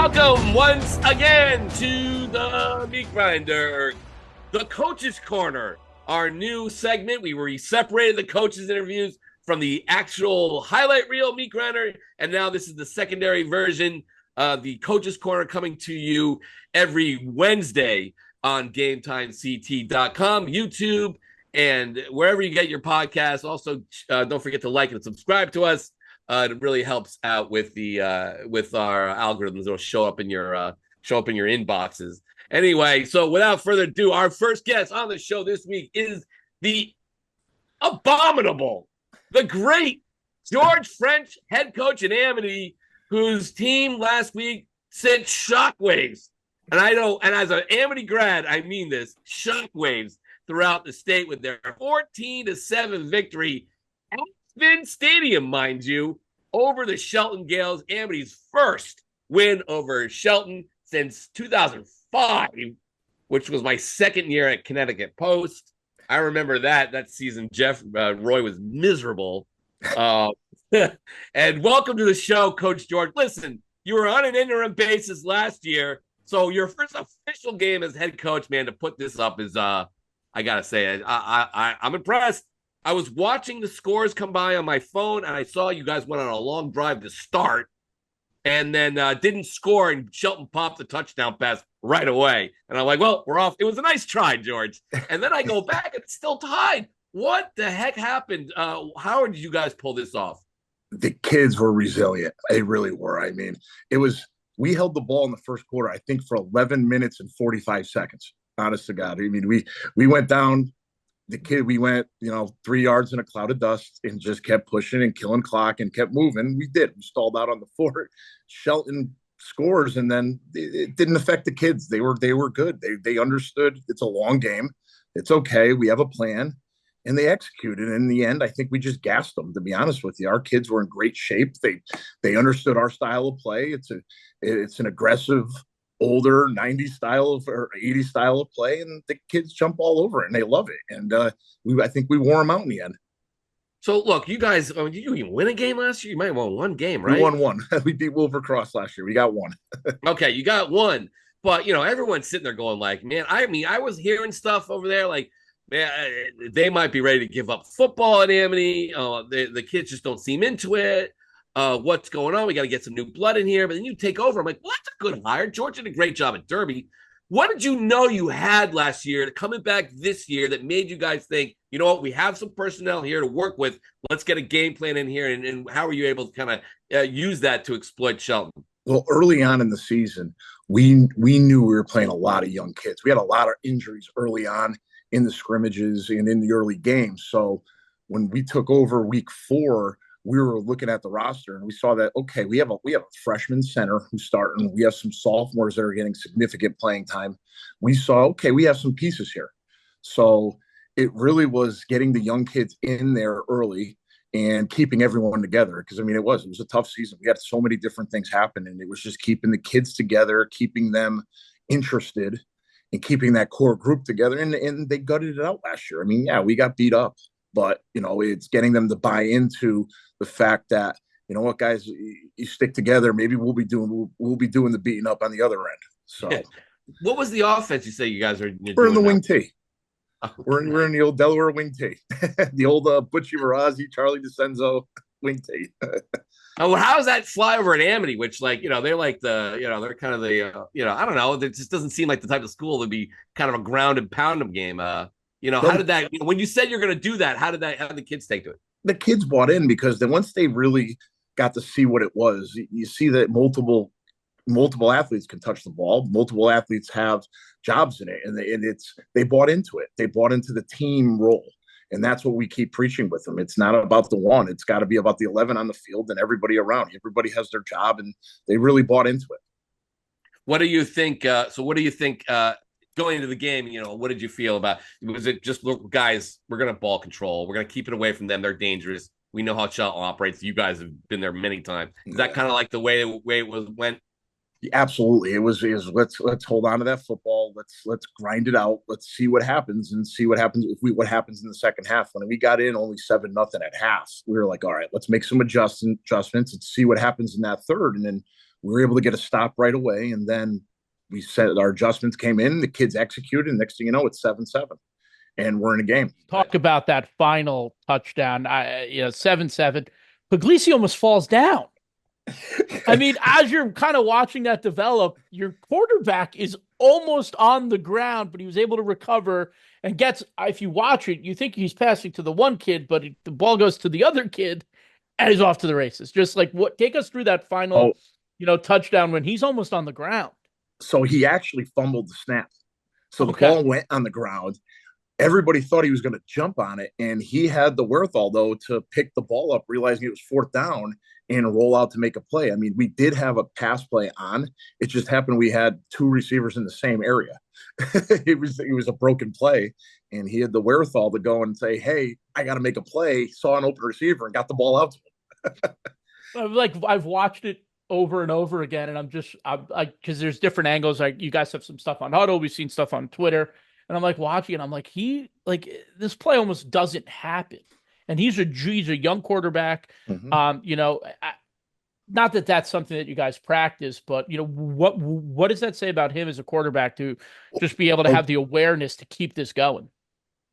Welcome once again to the Meat Grinder, the Coach's Corner, our new segment. We separated the coaches' interviews from the actual highlight reel Meat Grinder, and now this is the secondary version of the Coach's Corner coming to you every Wednesday on GameTimeCT.com, YouTube, and wherever you get your podcasts. Also, don't forget to like and subscribe to us. It really helps out with our algorithms. It'll show up in your inboxes. Anyway, so without further ado, our first guest on the show this week is the abominable, the great George French, head coach in Amity, whose team last week sent shockwaves. And as an Amity grad, I mean this, shockwaves throughout the state with their 14-7 victory at Spin Stadium, mind you, over the Shelton Gales. Amity's first win over Shelton since 2005, which was my second year at Connecticut Post. I remember that season. Roy was miserable. And welcome to the show, Coach George. Listen, you were on an interim basis last year, so your first official game as head coach, man, to put this up is, I gotta say, I'm impressed. I was watching the scores come by on my phone, and I saw you guys went on a long drive to start, and then didn't score, and Shelton popped the touchdown pass right away. And I'm like, well, we're off. It was a nice try, George. And then I go back, and it's still tied. What the heck happened? How did you guys pull this off? The kids were resilient. They really were. I mean, we held the ball in the first quarter, I think, for 11 minutes and 45 seconds. Honest to God. I mean, we went down. We went, 3 yards in a cloud of dust and just kept pushing and killing clock and kept moving. We did. We stalled out on the fort. Shelton scores, and then it didn't affect the kids. They were good. They understood it's a long game. It's okay. We have a plan, and they executed. And in the end, I think we just gassed them. To be honest with you, our kids were in great shape. They understood our style of play. It's an aggressive, older 90s style or 80s style of play, and the kids jump all over it and they love it. And I think we wore them out in the end. So look, you guys, did you even win a game last year? You might have won one game, right? We won one. We beat Wilbur Cross last year. We got one. Okay, you got one. But everyone's sitting there going like, man, I was hearing stuff over there like, man, they might be ready to give up football at Amity. The kids just don't seem into it. What's going on? We got to get some new blood in here. But then you take over. I'm like, well, that's a good hire. George did a great job at Derby. What did you know you had last year coming back this year that made you guys think, you know what, we have some personnel here to work with. Let's get a game plan in here. And how were you able to kind of use that to exploit Shelton? Well, early on in the season, we knew we were playing a lot of young kids. We had a lot of injuries early on in the scrimmages and in the early games. So when we took over week 4, we were looking at the roster and we saw that, okay, we have a freshman center who's starting. We have some sophomores that are getting significant playing time. We saw, okay, we have some pieces here. So it really was getting the young kids in there early and keeping everyone together. Because, it was a tough season. We had so many different things happen, and it was just keeping the kids together, keeping them interested, and keeping that core group together. And they gutted it out last year. We got beat up. But, it's getting them to buy into the fact that, you know what, guys, you stick together. Maybe we'll be doing the beating up on the other end. So, what was the offense you say you guys are? We're in the wing T. Okay. We're in the old Delaware wing T, the old Butchie Marazi, Charlie DeCenzo wing T. Oh, how does that fly over at Amity? Which, they're like they're kind of the, I don't know. It just doesn't seem like the type of school to be kind of a ground and pound 'em game. How did that, when you said you're going to do that, how did the kids take to it? The kids bought in because then once they really got to see what it was, you see that multiple athletes can touch the ball. Multiple athletes have jobs in it. And they bought into it. They bought into the team role. And that's what we keep preaching with them. It's not about the one. It's got to be about the 11 on the field and everybody around. Everybody has their job, and they really bought into it. What do you think? Going into the game, what did you feel about? Was it just, look, guys, we're going to ball control. We're going to keep it away from them. They're dangerous. We know how Shelton operates. You guys have been there many times. Is that kind of like the way it went? Yeah, absolutely. It was let's hold on to that football. Let's grind it out. Let's see what happens and see what happens what happens in the second half. When we got in only 7-0 at half, we were like, all right, let's make some adjustments and see what happens in that third. And then we were able to get a stop right away. And then we said our adjustments came in, the kids executed. And next thing you know, it's 7-7 and we're in a game. Talk about that final touchdown. 7-7. Puglisi almost falls down. I mean, as you're kind of watching that develop, your quarterback is almost on the ground, but he was able to recover and gets, if you watch it, you think he's passing to the one kid, but the ball goes to the other kid and he's off to the races. Just like take us through that final, touchdown when he's almost on the ground. So he actually fumbled the snap. So the ball went on the ground. Everybody thought he was going to jump on it, and he had the wherewithal, though, to pick the ball up, realizing it was fourth down, and roll out to make a play. I mean, we did have a pass play on. It just happened we had two receivers in the same area. it was a broken play, and he had the wherewithal to go and say, hey, I got to make a play, saw an open receiver, and got the ball out to him. I've watched it over and over again, and I'm because there's different angles. Like, you guys have some stuff on Huddle, we've seen stuff on Twitter. And I'm like watching it. I'm like, this play almost doesn't happen. And he's a young quarterback. Mm-hmm. Not that that's something that you guys practice, but what does that say about him as a quarterback to just be able to have the awareness to keep this going?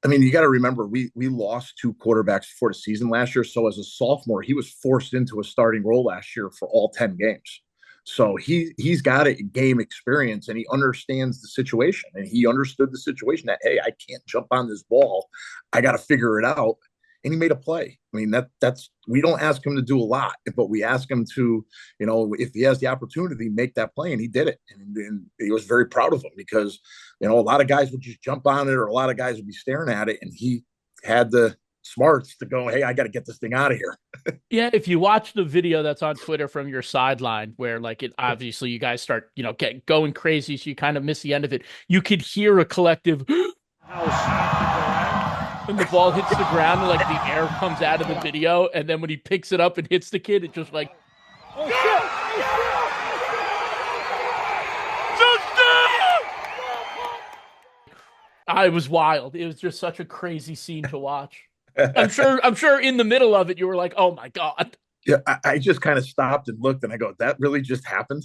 I mean, you got to remember, we lost two quarterbacks before the season last year. So as a sophomore, he was forced into a starting role last year for all 10 games. So he's got a game experience, and he understands the situation, and he understood the situation that, hey, I can't jump on this ball. I got to figure it out. And he made a play. I mean, that's we don't ask him to do a lot, but we ask him to, if he has the opportunity, make that play, and he did it. And he was very proud of him because, a lot of guys would just jump on it, or a lot of guys would be staring at it, and he had the smarts to go, hey, I got to get this thing out of here. Yeah, if you watch the video that's on Twitter from your sideline, where obviously you guys start, going crazy, so you kind of miss the end of it. You could hear a collective and the ball hits the ground, and the air comes out of the video, and then when he picks it up and hits the kid, it just oh shit! It was wild. It was just such a crazy scene to watch. I'm sure in the middle of it, you were like, oh my God. Yeah, I just kind of stopped and looked, and I go, that really just happened?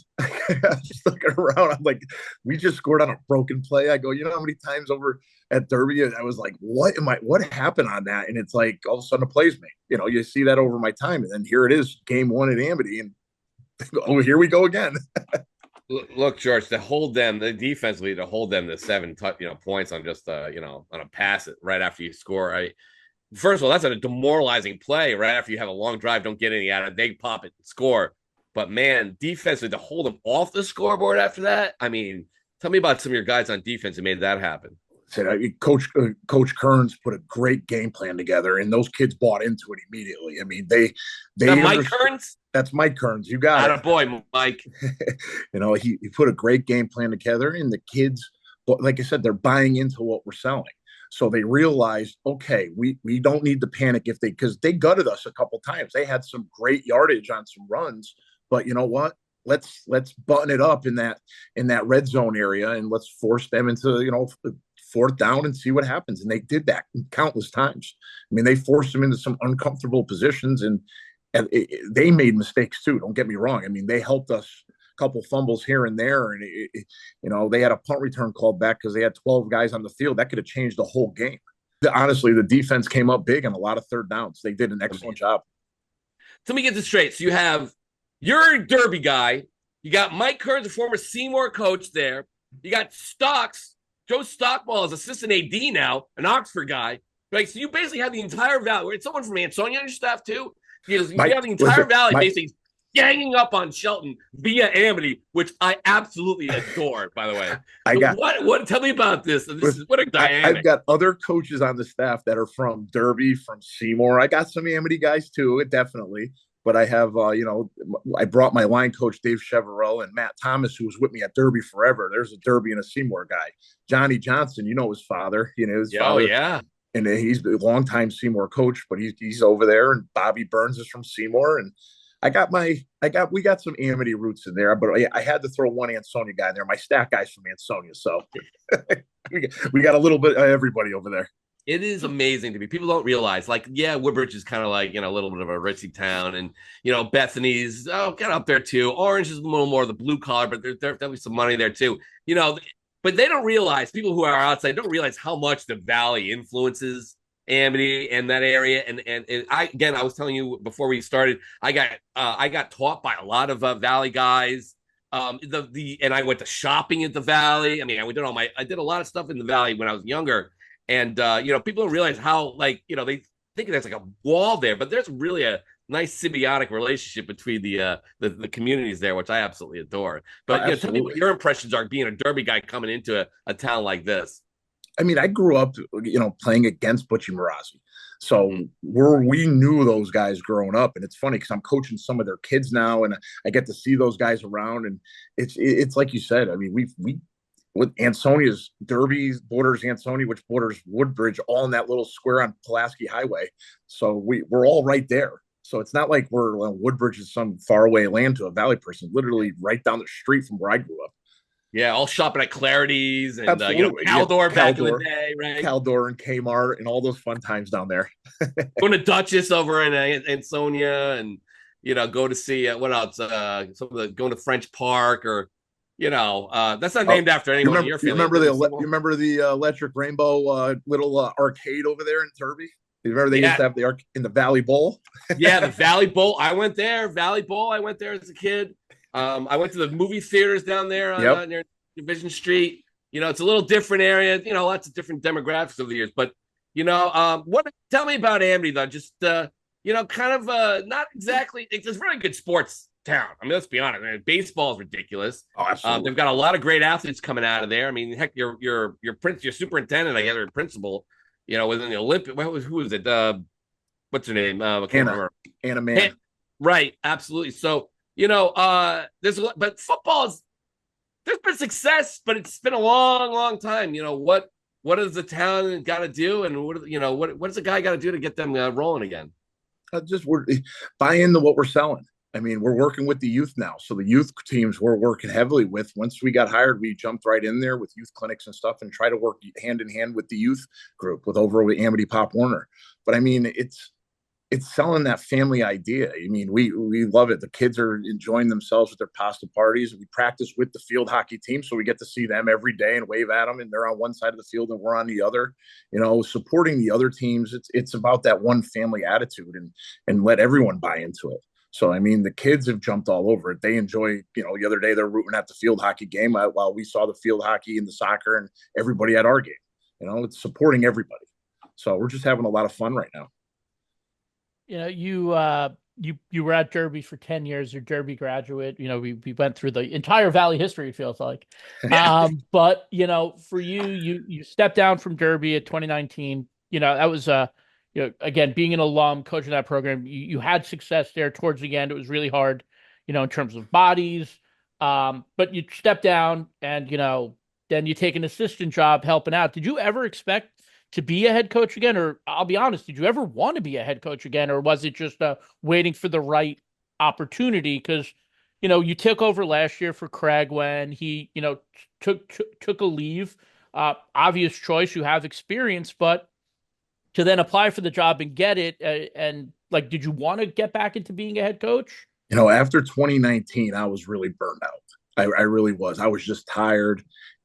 Just looking around, I'm like, we just scored on a broken play. I go, how many times over at Derby, I was like, what happened on that? And it's like, all of a sudden, a play's made. You see that over my time, and then here it is, game one at Amity, and here we go again. Look, George, the defensively to hold them to 7 points on just on a pass right after you score. First of all, that's a demoralizing play right after you have a long drive, don't get any out of it, they pop it and score. But man, defensively to hold them off the scoreboard after that, I mean, tell me about some of your guys on defense who made that happen. Coach Kearns put a great game plan together, and those kids bought into it immediately. I mean, they Mike Kearns? That's Mike Kearns. You got it. Attaboy, Mike. He put a great game plan together, and the kids, like I said, they're buying into what we're selling. So they realized, okay, we don't need to panic because they gutted us a couple times. They had some great yardage on some runs, but you know what? Let's button it up in that red zone area, and let's force them into fourth down and see what happens. And they did that countless times. I mean, they forced them into some uncomfortable positions, and they made mistakes too. Don't get me wrong. I mean, they helped us a couple fumbles here and there, and they had a punt return called back because they had 12 guys on the field. That could have changed the whole game. Honestly, the defense came up big on a lot of third downs. They did an excellent job. Let me get this straight. So you're a Derby guy. You got Mike Kearns, a former Seymour coach there. You got Joe Stockball is assistant AD now, an Oxford guy. Right? So you basically have the entire Valley. It's someone from Ansonia on your staff too. You have the entire Valley basically ganging up on Shelton via Amity, which I absolutely adore, by the way. Tell me about this. What a dynamic. I've got other coaches on the staff that are from Derby, from Seymour. I got some Amity guys too, definitely. But I have, I brought my line coach, Dave Chevrolet, and Matt Thomas, who was with me at Derby forever. There's a Derby and a Seymour guy. Johnny Johnson, his father. His father. Oh, yeah. And he's a longtime Seymour coach, but he's over there. And Bobby Burns is from Seymour. And we got some Amity roots in there. But I had to throw one Ansonia guy in there. My staff guy's from Ansonia. So we got a little bit of everybody over there. It is amazing to me. People don't realize, like, yeah, Woodbridge is kind of like, a little bit of a ritzy town. And, Bethany's, get up there too. Orange is a little more of the blue collar, but there's definitely some money there too. But they don't realize, people who are outside don't realize how much the Valley influences Amity and that area. And I was telling you before we started, I got taught by a lot of Valley guys. And I went to shopping at the Valley. I mean, I did a lot of stuff in the Valley when I was younger. And people don't realize how, they think there's like a wall there, but there's really a nice symbiotic relationship between the communities there, which I absolutely adore. But tell me what your impressions are being a Derby guy coming into a town like this. I mean, I grew up, playing against Butchie Marazi. So we knew those guys growing up. And it's funny because I'm coaching some of their kids now, and I get to see those guys around. And it's like you said, I mean, we with Ansonia's Derby borders Ansonia, which borders Woodbridge, all in that little square on Pulaski Highway. So we're all right there. So it's not like Woodbridge is some faraway land to a Valley person, literally right down the street from where I grew up. Yeah, all shopping at Clarity's and Caldor back in the day, right? Caldor and Kmart and all those fun times down there. Going to Duchess over in Ansonia, and go to see what else? Going to French Park, or that's not named after anyone. You remember the Electric Rainbow little arcade over there in Derby? You remember they used to have the in the Valley Bowl? Yeah, the Valley Bowl. I went there. Valley Bowl. I went there as a kid. I went to the movie theaters down there near Division Street. It's a little different area. Lots of different demographics over the years. But tell me about Amity though. Just kind of not exactly. It's a very good sports town. I mean, let's be honest. I mean, baseball is ridiculous. Oh, absolutely. They've got a lot of great athletes coming out of there. I mean, heck, your superintendent, I guess, or principal, within the Olympic. Who was it? What's her name? I can't remember. Anna Mann. Right. Absolutely. So. There's but there's been success, but it's been a long, long time. What does the town got to do, and what does the guy got to do to get them rolling again? We're buy into what we're selling. I mean, we're working with the youth now, so the youth teams we're working heavily with. Once we got hired, we jumped right in there with youth clinics and stuff, and try to work hand in hand with the youth group with Amity Pop Warner. But I mean, it's selling that family idea. I mean, we love it. The kids are enjoying themselves with their pasta parties. We practice with the field hockey team, so we get to see them every day and wave at them, and they're on one side of the field and we're on the other. Supporting the other teams. It's about that one family attitude and let everyone buy into it. So, I mean, the kids have jumped all over it. They enjoy, the other day they're rooting at the field hockey game while we saw the field hockey and the soccer and everybody at our game. It's supporting everybody. So we're just having a lot of fun right now. You were at Derby for 10 years. You're Derby graduate. We went through the entire Valley history, it feels like. But for you stepped down from Derby at 2019. That was again, being an alum, coaching that program, you had success there towards the end. It was really hard, in terms of bodies. But you stepped down and then you take an assistant job helping out. Did you ever expect to be a head coach again? Or I'll be honest, did you ever want to be a head coach again? Or was it just waiting for the right opportunity? Because, you took over last year for Craig when he, took a leave. Obvious choice. You have experience, but to then apply for the job and get it. Did you want to get back into being a head coach? After 2019, I was really burned out. I really was. I was just tired,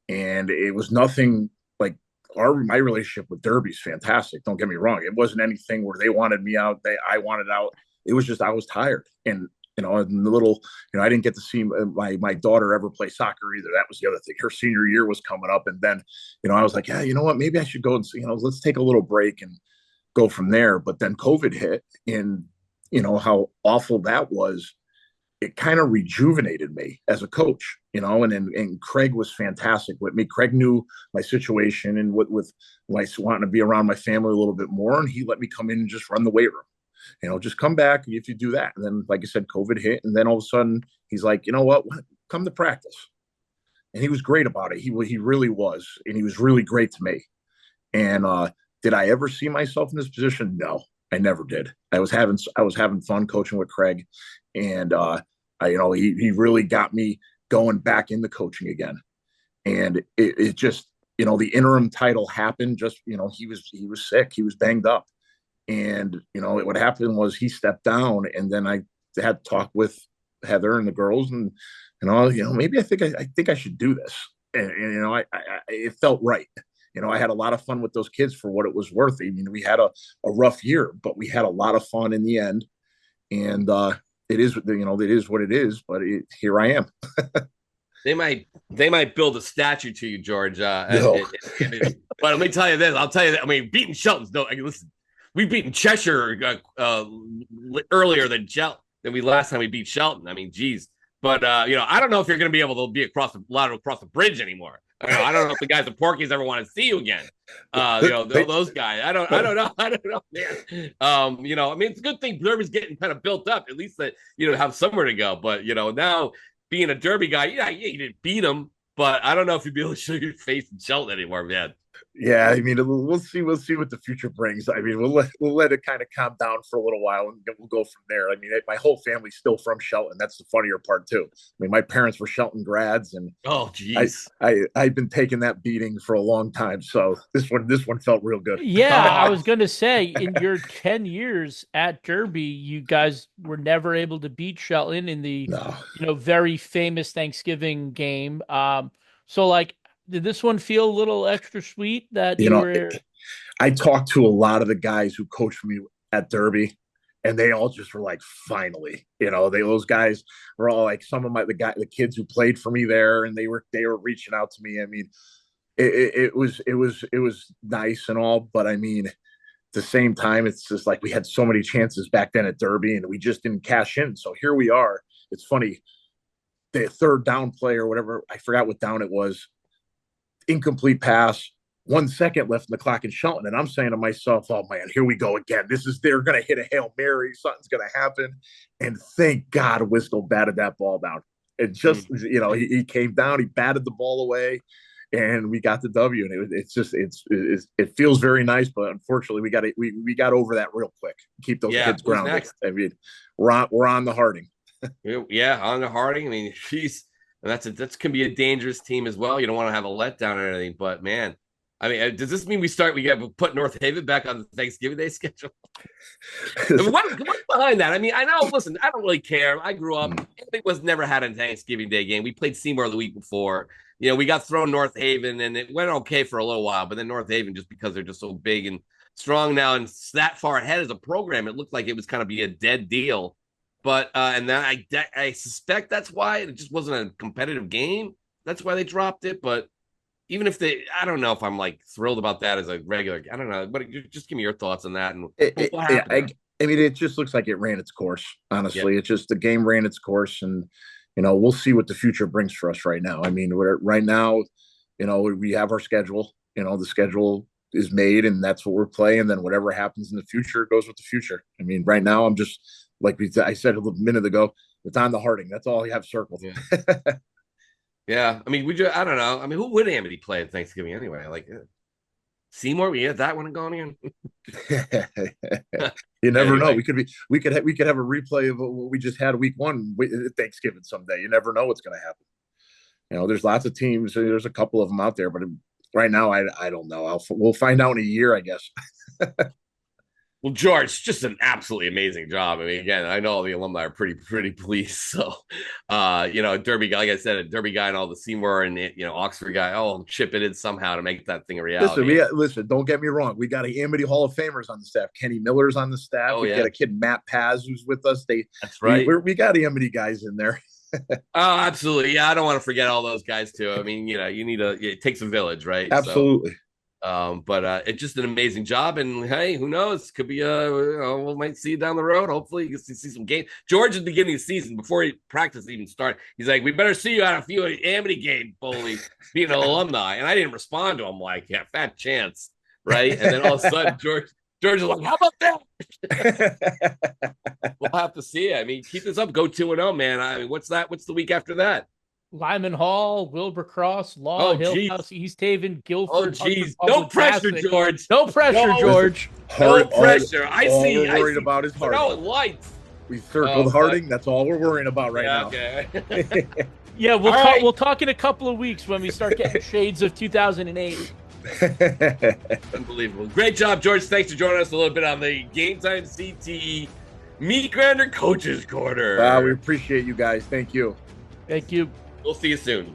and it was nothing like my relationship with Derby's fantastic. Don't get me wrong. It wasn't anything where they wanted me out. I wanted out. It was just, I was tired. And, I didn't get to see my daughter ever play soccer either. That was the other thing. Her senior year was coming up. And then, I was like, yeah, you know what, maybe I should go and see, let's take a little break and go from there. But then COVID hit, and, how awful that was. It kind of rejuvenated me as a coach, and Craig was fantastic with me. Craig knew my situation and with my wanting to be around my family a little bit more. And he let me come in and just run the weight room, just come back if you do that. And then, like I said, COVID hit. And then all of a sudden he's like, you know what, come to practice. And he was great about it. He really was. And he was really great to me. And did I ever see myself in this position? No, I never did. I was having fun coaching with Craig, and he really got me going back into coaching again. And it just, the interim title happened. Just, he was sick. He was banged up. And, what happened was he stepped down, and then I had to talk with Heather and the girls, and, maybe I think I should do this. And it felt right. I had a lot of fun with those kids for what it was worth. I mean, we had a rough year, but we had a lot of fun in the end. And it is what it is, but here I am. They might build a statue to you, George. No. But let me tell you this. I'll tell you that. I mean, beating Shelton's listen. We've beaten Cheshire earlier than we last time we beat Shelton. I mean, geez. But I don't know if you're going to be able to be across the bridge anymore. I don't know if the guys at Porky's ever want to see you again. Those guys. I don't know. Man. I mean, it's a good thing Derby's getting kind of built up. At least that have somewhere to go. But now being a Derby guy, you didn't beat him, but I don't know if you'd be able to show your face in Shelton anymore, man. Yeah, I mean, we'll see what the future brings. I mean, we'll let it kind of calm down for a little while, and we'll go from there. I mean, my whole family's still from Shelton. That's the funnier part too. I mean, my parents were Shelton grads, and oh, geez, I've been taking that beating for a long time. So this one felt real good. Yeah, I was going to say, in your 10 years at Derby, you guys were never able to beat Shelton in the very famous Thanksgiving game. So like, did this one feel a little extra sweet that you were? I talked to a lot of the guys who coached me at Derby, and they all just were like, finally, those guys were all like, some of the kids who played for me there, and they were reaching out to me. I mean, it was nice and all, but I mean, at the same time, it's just like we had so many chances back then at Derby, and we just didn't cash in. So here we are. It's funny, the third down play or whatever, I forgot what down it was. Incomplete pass, 1 second left in the clock in Shelton. And I'm saying to myself, oh man, here we go again. They're going to hit a Hail Mary. Something's going to happen. And thank God Whistle batted that ball down. It just, he came down, he batted the ball away, and we got the W. And it feels very nice, but unfortunately we got over that real quick. Keep those kids grounded. Next? I mean, we're on the Harding. Yeah, on the Harding. I mean, and that's can be a dangerous team as well. You don't want to have a letdown or anything, but man, I mean, does this mean we got to put North Haven back on the Thanksgiving Day schedule? I mean, what's behind that? I mean, I know. Listen, I don't really care. I grew up. It was never had a Thanksgiving Day game. We played Seymour the week before. We got thrown North Haven, and it went okay for a little while. But then North Haven, just because they're just so big and strong now and that far ahead as a program, it looked like it was kind of be a dead deal. But and then I suspect that's why it just wasn't a competitive game. That's why they dropped it. But even if I don't know if I'm like thrilled about that as a regular. I don't know. But just give me your thoughts on that. And I mean, it just looks like it ran its course. Honestly, It's just the game ran its course, and we'll see what the future brings for us right now. I mean, right now, we have our schedule. The schedule is made, and that's what we're playing. And then whatever happens in the future goes with the future. I mean, right now I'm just. Like I said a minute ago, it's on the Harding. That's all you have circled. Yeah. I mean, I don't know. I mean, who would Amity play at Thanksgiving anyway? Like Seymour, we had that one going again. You never know. We could have a replay of what we just had week one at Thanksgiving someday. You never know what's going to happen. There's lots of teams. There's a couple of them out there, but right now, I don't know. We'll find out in a year, I guess. Well, George, just an absolutely amazing job. I mean, again, I know all the alumni are pretty pleased. So, Derby guy, like I said, a Derby guy and all the Seymour and Oxford guy, chip it in somehow to make that thing a reality. Listen, don't get me wrong. We got a Amity Hall of Famers on the staff. Kenny Miller's on the staff. We got a kid, Matt Paz, who's with us. That's right. We got Amity guys in there. Oh, absolutely. Yeah, I don't want to forget all those guys too. I mean, it takes a village, right? Absolutely. But it's just an amazing job, and hey, who knows? Could be we might see you down the road. Hopefully, you can see some games. George at the beginning of the season, before practice even started, he's like, "We better see you at a few Amity game, Foley, being an alumni." And I didn't respond to him like, "Yeah, fat chance, right?" And then all of a sudden, George is like, "How about that?" We'll have to see. I mean, keep this up. Go 2-0, man. I mean, what's that? What's the week after that? Lyman Hall, Wilbur Cross, Law, Hillhouse, East Haven, Guilford. Oh, jeez. No pressure, George. No pressure, George. No pressure. I see. We're worried about his Harding. No lights. We circled Harding. That's all we're worrying about right now. Okay. Yeah, right. we'll talk in a couple of weeks when we start getting shades of 2008. Unbelievable. Great job, George. Thanks for joining us a little bit on the Game Time CT Meat Grinder Coaches Corner. We appreciate you guys. Thank you. Thank you. We'll see you soon.